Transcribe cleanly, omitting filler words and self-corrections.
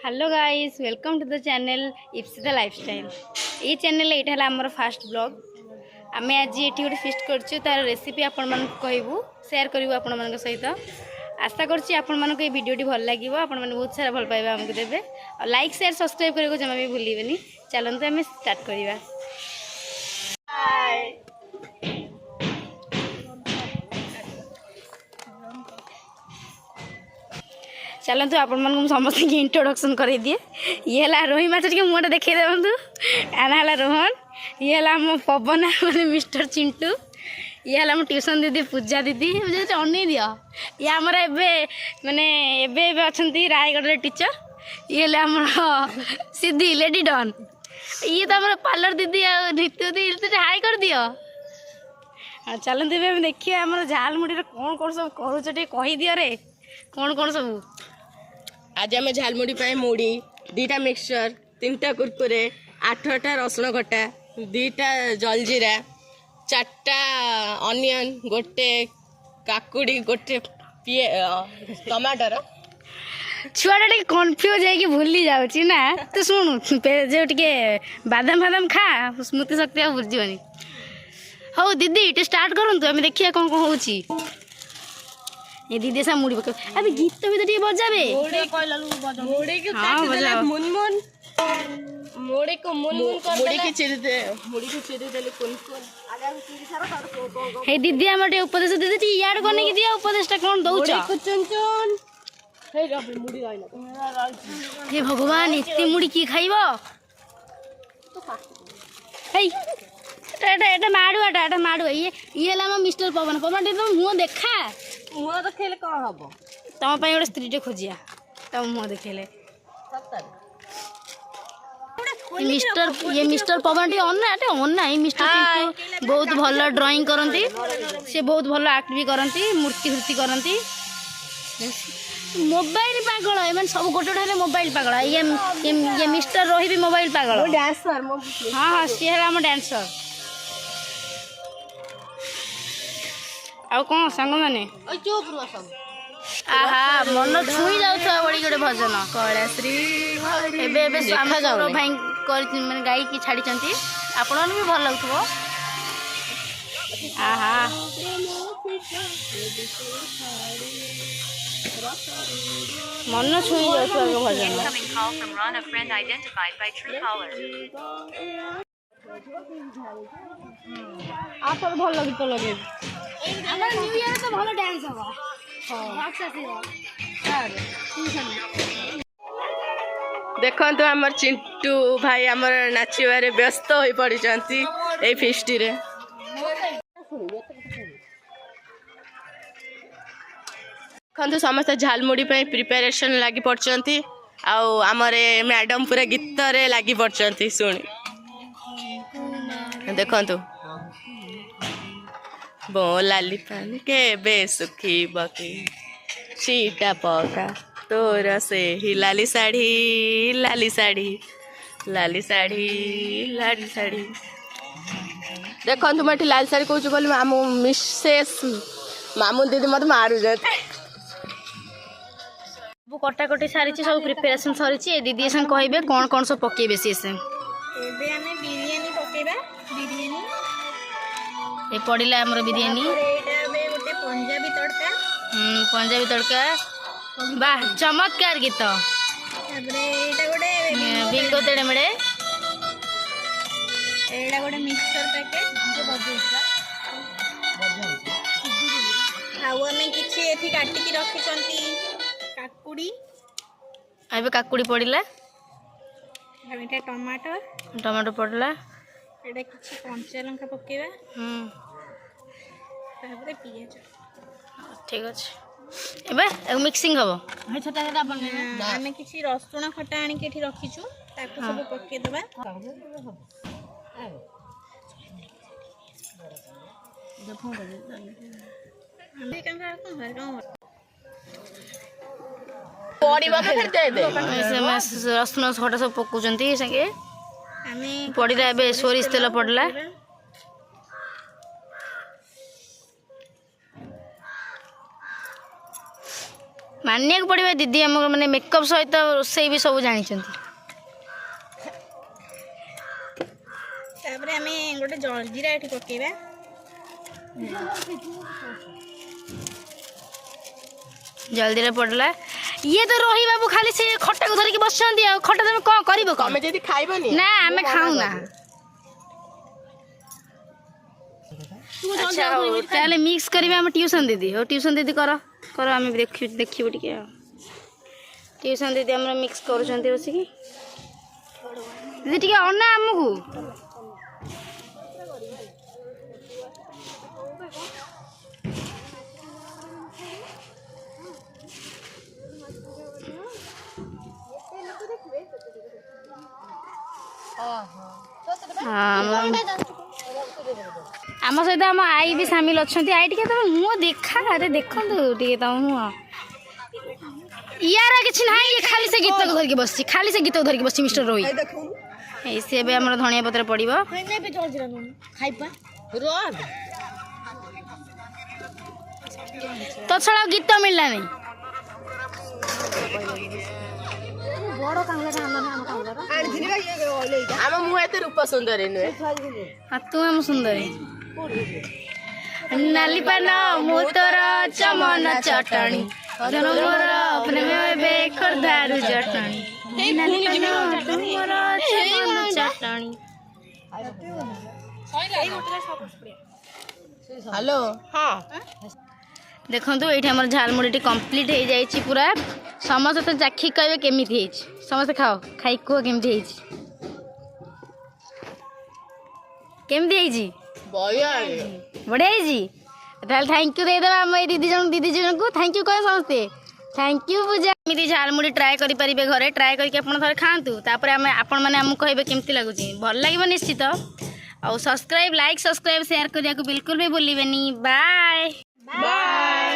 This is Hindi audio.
Hello guys welcome to the channel Ipsita lifestyle. ये चैनल ये आमर फास्ट ब्लॉग। आम आज ये गोटे फिस्ट कर तार रेसिपी आपण मन कहबू शेयर करूँ आपण मान सहित। आशा करछि आपण मान को वीडियोटी भल लगे, आपण मैंने बहुत सारा भल पाइबा आमको देवे और लाइक शेयर सब्सक्राइब करने को जमा भी भूलिए। चलते आम स्टार्ट करवा। चलतु आपण समस्त इंट्रोडक्शन कर दिए। ये है रोही माछ टे मुँह देखा देखु। आना है रोहन, ये है आम पवन मैंने मिस्टर चिंटू, ये है आम ट्यूशन दीदी पूजा दीदी। मुझे अन दि ये आमर माने एवं अच्छा रायगढ़ टीचर। ये आम सिद्धि लेडी डन। ये तो आम पार्लर दीदी ऋतु दीदी हाई कर दियो। चलते देखिए आम झालमुड़ी कौन कौन सब करुचे कहीदियो रे। कौन कौन सब आज आम झालमुड़ी पाए मुड़ी दीटा मिक्सचर, 3टा कुरकुरे, 8टा रसुण खटा, 2टा जलजीरा, 4टा अनियन, गोटे काकुड़ी, गोटे टमाटर। छुआटा टे कन्फ्यूज है कि भूली जाऊँ ना। तो शुणु जो टे बादाम फादाम खा स्मृति शक्ति भूलजनी। हाँ दीदी टे स्टार्ट करूँ आम देखिए कौन कौन हो। ये दीदी सा मुड़ी पक अभी गीत भी तो बजाबे। मुड़ी को मुड़ी की चिरी दे, मुड़ी की चिरी दे कौन हे दीदी हम टे उपदेश दे दे यार कोने की दिया उपदेशटा कोन दउछ। हे रे मुड़ी आइला। हे भगवान इतनी मुड़ी की खाइबो। हे एटा माडुआ ये ला मिस्टर पवन पवन टे तो मुंह देखा। मुँह देखेले कौन हम तुम गोटे स्त्री टे खोजिया तुम मुँह देखेले। ये मिस्टर पवन टे अन्ना ये मिस्टर चिंटू बहुत भल ड्राइंग करती। से बहुत भल आक्ट भी करती, मूर्ति फूर्ति करती। मोबाइल पागल एम सब गोटे मोबाइल पागल। ये मिस्टर रोही भी मोबाइल पागल। डांसर हाँ हाँ सी है आम डांसर। आउ कौन सांग मैंने आहा मन छुई जाऊ बड़ी गोटे भजन कैलाश्री एबे स्वामी भाई मैंने गाई की छाड़ी आपण भी भल लगुव। आहा मन छुई जाऊ भजन। आप भल गीत लगे न्यू ईयर तो भल डांस होगा। देखो आमर चिंटू भाई आमर नाचिबारे व्यस्त हो पड़ी ए फिस्ट रे। देखो समस्त झालमुड़ी प्रिपेरेशन लगी पड़ती। आमर मैडम पूरा गीत रे लगी पड़ती। शुणी देखु बो लाली पानी के बे सुखी बकी चीटा पका तोर से ही लाली साड़ी लाली साड़ी लाली साड़ी लाली साड़ी। देखो तुम ये लाल साड़ी कौच बोल मामू मिसेस मामू दीदी मत मारू जाते। सब कटाकटी सारी सब प्रिपेरेशन सरी। दीदी संग कहबे कौन कौन सब पकेबे सी से बिरयानी पकेबा। बिरयानी ये पड़िला हमर बिरयानी गोटे पंजाबी तड़का। पंजाबी तड़का वाह चमत्कार गीत। गोटे बिंगो तेड़े मेड़े एटा गोटे मिक्सचर पैकेट। आउ आमे किछि एथि काटिकी रखिचंती काकुड़ी। आबे काकुड़ी पड़िला। एटा टमाटर टमाटो पड़ला। एटा किछि कंचा लंका पकेबा। तापर पियाज। ठीक अच्छे एबे मिक्सिंग हबो। आमे किछि रसुण खटा आनी के एठी रखिछु ताको सब पके देबा। रसुण खटा सब पकाउछंती संगे पड़िला। एबे सोरिष तेल पड़ला। मानिया पड़े दीदी आम मैंने मेकअप सहित रोसई भी सब जानते तापर आम गोटे जलजीरा ये पकेबा जल्दी रे पड़ला ये तो रोही बाबू खाली से खट्टा को धरिक बस खट्टा तुम कौन कर तमें जदि खाइबनी ना आम खाऊ ना अच्छा हो ताले मिक्स करिवे हम ट्यूशन दीदी हो ट्यूशन दीदी करो करो आम देखिबो टिके ट्यूशन दीदी हमरा मिक्स करूछंती बसी की दीदी टिके अना हमकू आम सहित आम आई भी सामिल अच्छा आई टे तुम मुँह देखा अरे देखु टे तुम मुँह यार किसी ना ये खाली से गीत को धरिक बस खाली से गीत को धरिक बस मिस्टर रोही सी आम धनिया पत्र पड़ो तो छड़ा गीत मिलला नहीं आम मुँह एते रूप सुंदर नुहे तू आम सुंदर नाली पान मु तोर चमन चटणी मोर प्रेम बे खोर्धारू जटणी नाली पान तू मोर चमन चटणी हेलो हाँ देखो ये आम झालमुड़ी कम्प्लीट हो जाए पूरा समस्त तो चाखी कहे केमी समस्त खाओ खाई कह केमी केमी बढ़िया बढ़िया थैंक यू देदेव आम दीदी जन को थैंक यू कहे समस्ते थैंक यू पूजा एमती झालमुड़ी ट्राए करेंगे घरे ट्राए करके थे खातु आपण मैंने आमको कहे केमती लगुच भल लगे निश्चित और सब्सक्राइब लाइक सब्सक्राइब शेयर करने को बिल्कुल भी भूलिए बाय बाय।